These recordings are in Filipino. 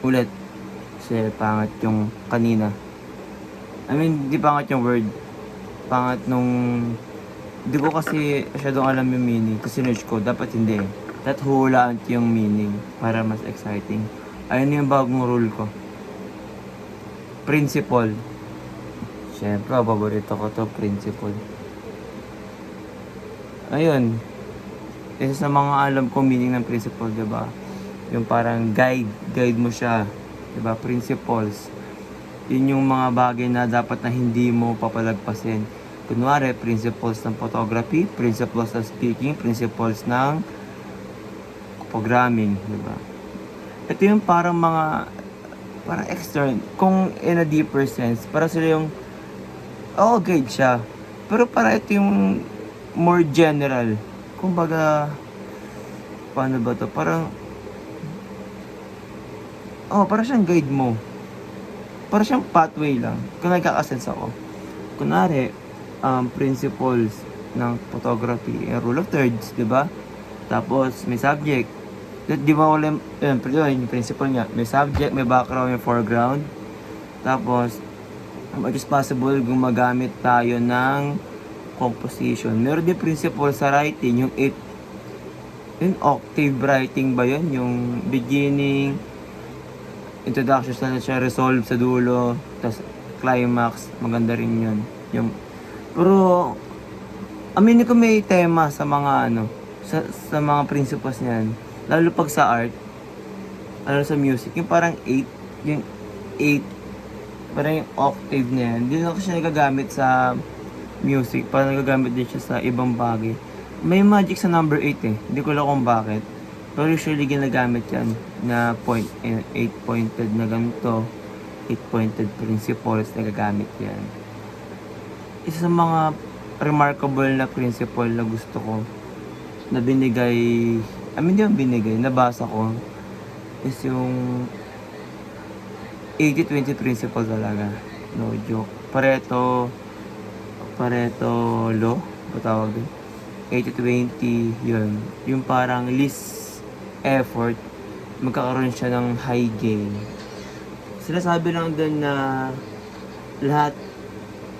Ulit. Kasi pangit yung kanina. I mean, di pangit yung word. Pangit nung... Di ko kasi masyadong alam yung meaning. Kasi sinerge ko, dapat hindi. Dapat huhulaan ko yung meaning para mas exciting. Ayun yung bagong rule ko. Principle. Siyempre, paborito ko to, principle. Ayun. Isa sa mga alam ko meaning ng principle, diba? Yung parang guide mo siya. Diba? Principles. Yun yung mga bagay na dapat na hindi mo papalagpasin. Kunwari, principles ng photography, principles ng speaking, principles ng programming, diba? Ito yung parang mga parang extern, kung in a deeper sense, para sila yung guide siya. Pero para ito yung more general. Kumbaga, paano ba to? Parang siyang guide mo. Parang siyang pathway lang. Kung nagkakasense ako. Kunwari, principles ng photography, rule of thirds, di ba? Tapos, may subject. Di ba wala, yung principle niya, may subject, may background, may foreground. Tapos, much as possible, gumagamit tayo ng composition. Meron din principle sa writing, yung octave writing ba yun? Yung beginning, introduction na siya, resolve sa dulo, tapos climax, maganda rin yun. Pero, aminin ko may tema sa mga sa mga principles niyan. Lalo pag sa art, sa music, yung parang 8, yung 8, parang yung octave na yan. Hindi na ko siya nagagamit sa music, parang nagagamit din siya sa ibang bagay. May magic sa number 8 eh. Hindi ko alam kung bakit. Pero usually ginagamit yan na 8-pointed na ganito. 8-pointed principles, nagagamit yan. Isa sa mga remarkable na principle na gusto ko na binigay, hindi yung binigay, nabasa ko is yung 80-20 principle talaga. No joke. Pareto law, patawag din. 80-20, yun. Yung parang least effort, magkakaroon siya ng high gain. Sinasabi lang din na lahat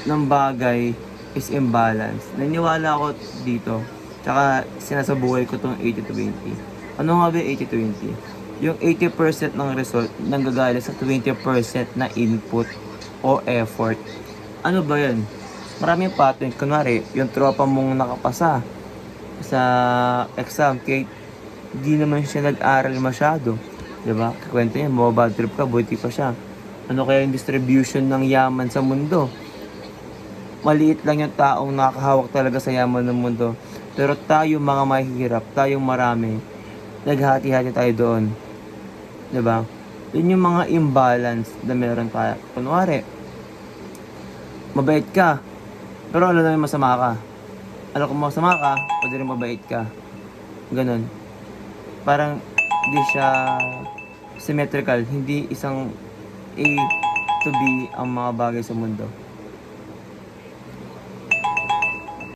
ng bagay is imbalance. Naniwala ako dito. Tsaka sinasabuhay ko tong 80-20. Ano nga ba yung 80-20? Yung 80% ng result nanggagaling sa 20% na input o effort. Ano ba yun? Maraming pattern. Kunwari, yung tropa mong nakapasa sa exam, kahit di naman siya nag-aral masyado. Diba? Kwento niya, mababad trip ka, buti pa siya. Ano kaya yung distribution ng yaman sa mundo? Maliit lang yung taong nakakahawak talaga sa yaman ng mundo. Pero tayo mga mahihirap, tayong marami, naghati-hati tayo doon. Diba? Yun yung mga imbalance na meron tayo. Kunwari, mabait ka, pero alam namin masama ka. Alam kung masama ka, pwede rin mabait ka. Ganon. Parang hindi siya symmetrical. Hindi isang A to B ang mga bagay sa mundo.